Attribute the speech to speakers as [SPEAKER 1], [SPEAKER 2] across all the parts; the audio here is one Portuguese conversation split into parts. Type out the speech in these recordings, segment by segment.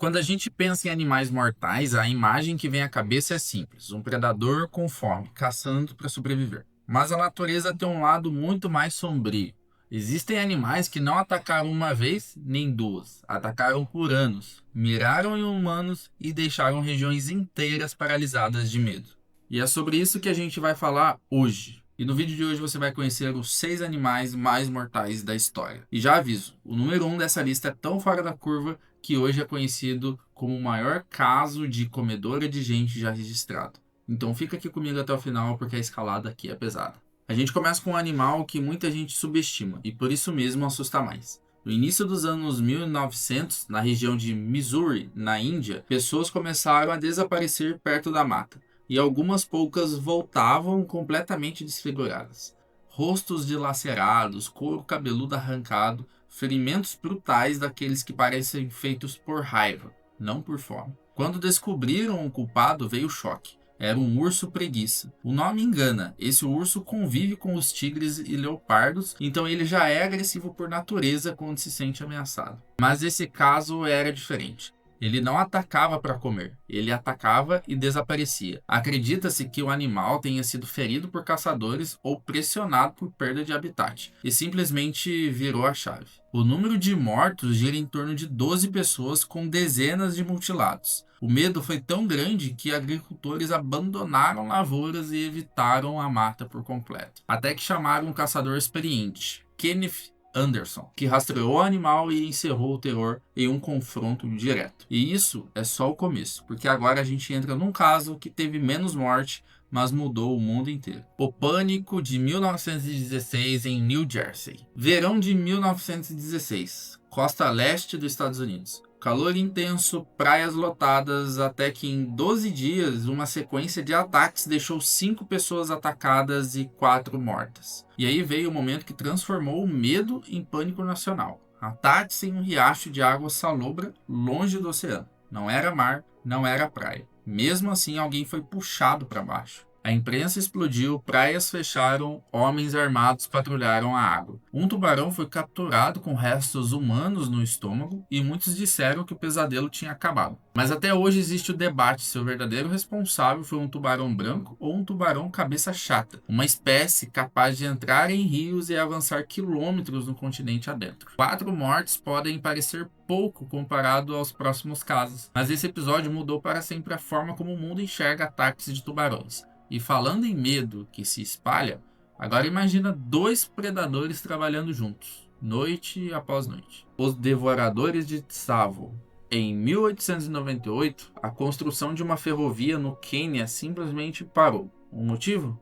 [SPEAKER 1] Quando a gente pensa em animais mortais, a imagem que vem à cabeça é simples: um predador com fome, caçando para sobreviver. Mas a natureza tem um lado muito mais sombrio. Existem animais que não atacaram uma vez nem duas, atacaram por anos, miraram em humanos e deixaram regiões inteiras paralisadas de medo. E é sobre isso que a gente vai falar hoje. E no vídeo de hoje você vai conhecer os 6 animais mais mortais da história. E já aviso, o número 1 dessa lista é tão fora da curva que hoje é conhecido como o maior caso de comedora de gente já registrado. Então fica aqui comigo até o final porque a escalada aqui é pesada. A gente começa com um animal que muita gente subestima e por isso mesmo assusta mais. No início dos anos 1900, na região de Missouri, na Índia, pessoas começaram a desaparecer perto da mata e algumas poucas voltavam completamente desfiguradas. Rostos dilacerados, couro cabeludo arrancado, ferimentos brutais daqueles que parecem feitos por raiva, não por fome. Quando descobriram o culpado, veio o choque. Era um urso preguiça. O nome engana, esse urso convive com os tigres e leopardos, então ele já é agressivo por natureza quando se sente ameaçado. Mas esse caso era diferente. Ele não atacava para comer, ele atacava e desaparecia. Acredita-se que o animal tenha sido ferido por caçadores ou pressionado por perda de habitat, e simplesmente virou a chave. O número de mortos gira em torno de 12 pessoas com dezenas de mutilados. O medo foi tão grande que agricultores abandonaram lavouras e evitaram a mata por completo. Até que chamaram um caçador experiente, Kenneth Anderson, que rastreou o animal e encerrou o terror em um confronto direto. E isso é só o começo, porque agora a gente entra num caso que teve menos morte, mas mudou o mundo inteiro. O Pânico de 1916 em New Jersey. Verão de 1916, costa leste dos Estados Unidos. Calor intenso, praias lotadas, até que em 12 dias uma sequência de ataques deixou 5 pessoas atacadas e 4 mortas. E aí veio o momento que transformou o medo em pânico nacional. Ataques em um riacho de água salobra longe do oceano. Não era mar, não era praia. Mesmo assim, alguém foi puxado para baixo. A imprensa explodiu, praias fecharam, homens armados patrulharam a água. Um tubarão foi capturado com restos humanos no estômago e muitos disseram que o pesadelo tinha acabado. Mas até hoje existe o debate se o verdadeiro responsável foi um tubarão branco ou um tubarão cabeça chata, uma espécie capaz de entrar em rios e avançar quilômetros no continente adentro. 4 mortes podem parecer pouco comparado aos próximos casos, mas esse episódio mudou para sempre a forma como o mundo enxerga ataques de tubarões. E falando em medo que se espalha, agora imagina 2 predadores trabalhando juntos, noite após noite. Os Devoradores de Tsavo. Em 1898, a construção de uma ferrovia no Quênia simplesmente parou. O motivo?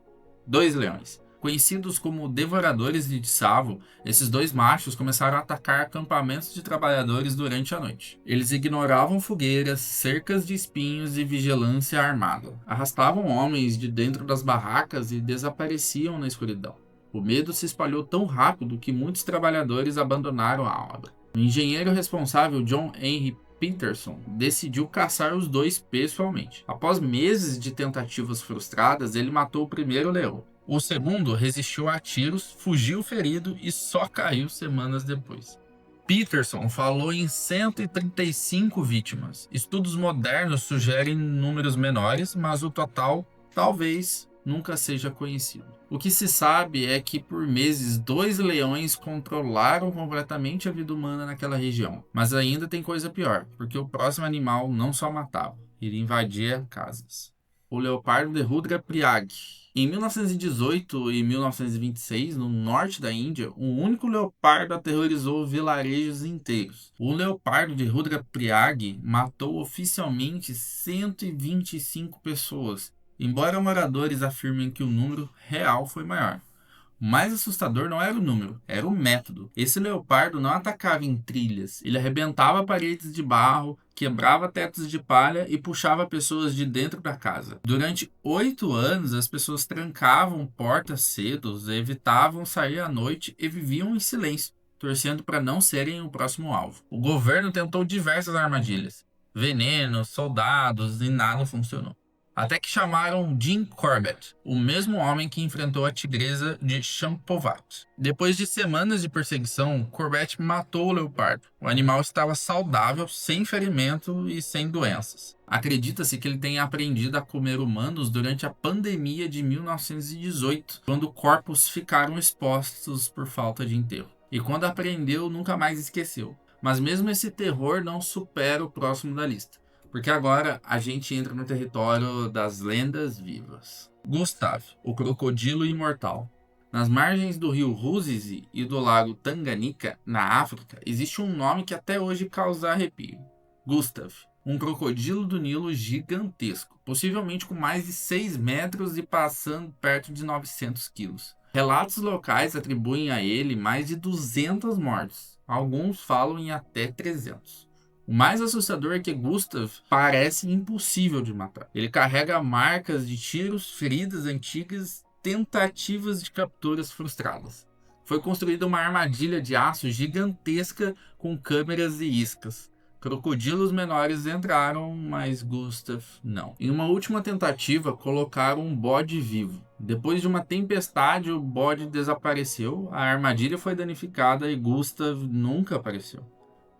[SPEAKER 1] 2 leões. Conhecidos como devoradores de Tsavo, esses 2 machos começaram a atacar acampamentos de trabalhadores durante a noite. Eles ignoravam fogueiras, cercas de espinhos e vigilância armada. Arrastavam homens de dentro das barracas e desapareciam na escuridão. O medo se espalhou tão rápido que muitos trabalhadores abandonaram a obra. O engenheiro responsável, John Henry Peterson, decidiu caçar os 2 pessoalmente. Após meses de tentativas frustradas, ele matou o primeiro leão. O segundo resistiu a tiros, fugiu ferido e só caiu semanas depois. Peterson falou em 135 vítimas. Estudos modernos sugerem números menores, mas o total talvez nunca seja conhecido. O que se sabe é que por meses 2 leões controlaram completamente a vida humana naquela região. Mas ainda tem coisa pior, porque o próximo animal não só matava, ele invadia casas. O leopardo de Rudra Priag. Em 1918 e 1926, no norte da Índia, um único leopardo aterrorizou vilarejos inteiros. O leopardo de Rudra Priag matou oficialmente 125 pessoas, embora moradores afirmem que o número real foi maior. O mais assustador não era o número, era o método. Esse leopardo não atacava em trilhas, ele arrebentava paredes de barro, quebrava tetos de palha e puxava pessoas de dentro da casa. Durante 8 anos, as pessoas trancavam portas cedo, evitavam sair à noite e viviam em silêncio, torcendo para não serem o próximo alvo. O governo tentou diversas armadilhas, veneno, soldados e nada funcionou. Até que chamaram Jim Corbett, o mesmo homem que enfrentou a tigresa de Champovat. Depois de semanas de perseguição, Corbett matou o leopardo. O animal estava saudável, sem ferimento e sem doenças. Acredita-se que ele tenha aprendido a comer humanos durante a pandemia de 1918, quando corpos ficaram expostos por falta de enterro. E quando aprendeu, nunca mais esqueceu. Mas mesmo esse terror não supera o próximo da lista, porque agora a gente entra no território das lendas vivas. Gustav, o crocodilo imortal. Nas margens do rio Rusizi e do lago Tanganyika, na África, existe um nome que até hoje causa arrepio. Gustav, um crocodilo do Nilo gigantesco, possivelmente com mais de 6 metros e passando perto de 900 quilos. Relatos locais atribuem a ele mais de 200 mortes. Alguns falam em até 300. O mais assustador é que Gustav parece impossível de matar. Ele carrega marcas de tiros, feridas antigas, tentativas de capturas frustradas. Foi construída uma armadilha de aço gigantesca com câmeras e iscas. Crocodilos menores entraram, mas Gustav não. Em uma última tentativa, colocaram um bode vivo. Depois de uma tempestade, o bode desapareceu, a armadilha foi danificada e Gustav nunca apareceu.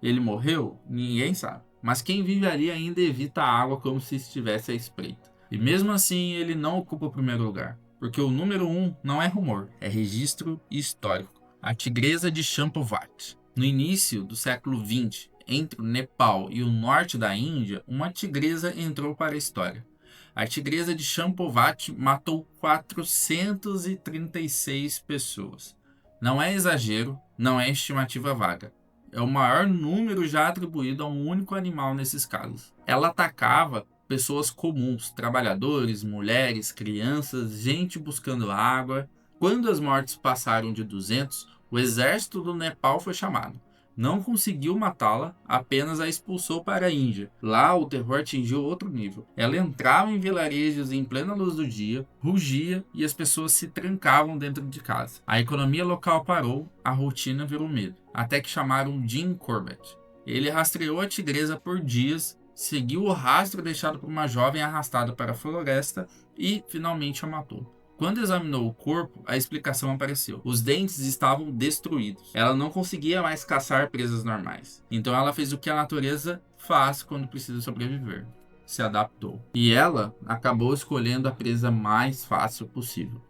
[SPEAKER 1] Ele morreu? Ninguém sabe. Mas quem vive ali ainda evita a água como se estivesse à espreita. E mesmo assim, ele não ocupa o primeiro lugar. Porque o número 1 não é rumor, é registro histórico. A tigresa de Champovat. No início do século XX, entre o Nepal e o norte da Índia, uma tigresa entrou para a história. A tigresa de Champovat matou 436 pessoas. Não é exagero, não é estimativa vaga. É o maior número já atribuído a um único animal nesses casos. Ela atacava pessoas comuns, trabalhadores, mulheres, crianças, gente buscando água. Quando as mortes passaram de 200, o exército do Nepal foi chamado. Não conseguiu matá-la, apenas a expulsou para a Índia. Lá o terror atingiu outro nível. Ela entrava em vilarejos em plena luz do dia, rugia e as pessoas se trancavam dentro de casa. A economia local parou, a rotina virou medo. Até que chamaram Jim Corbett. Ele rastreou a tigresa por dias, seguiu o rastro deixado por uma jovem arrastada para a floresta e finalmente a matou. Quando examinou o corpo, a explicação apareceu. Os dentes estavam destruídos. Ela não conseguia mais caçar presas normais. Então ela fez o que a natureza faz quando precisa sobreviver. Se adaptou. E ela acabou escolhendo a presa mais fácil possível: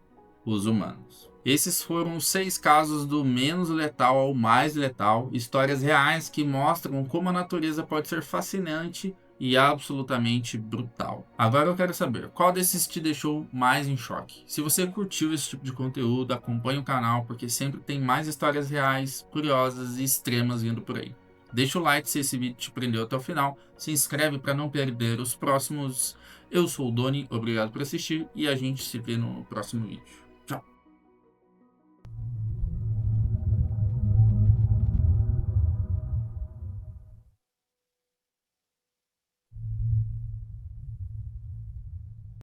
[SPEAKER 1] os humanos. Esses foram os 6 casos do menos letal ao mais letal, histórias reais que mostram como a natureza pode ser fascinante e absolutamente brutal. Agora eu quero saber, qual desses te deixou mais em choque? Se você curtiu esse tipo de conteúdo, acompanhe o canal, porque sempre tem mais histórias reais, curiosas e extremas vindo por aí. Deixa o like se esse vídeo te prendeu até o final, se inscreve para não perder os próximos. Eu sou o Doni, obrigado por assistir e a gente se vê no próximo vídeo.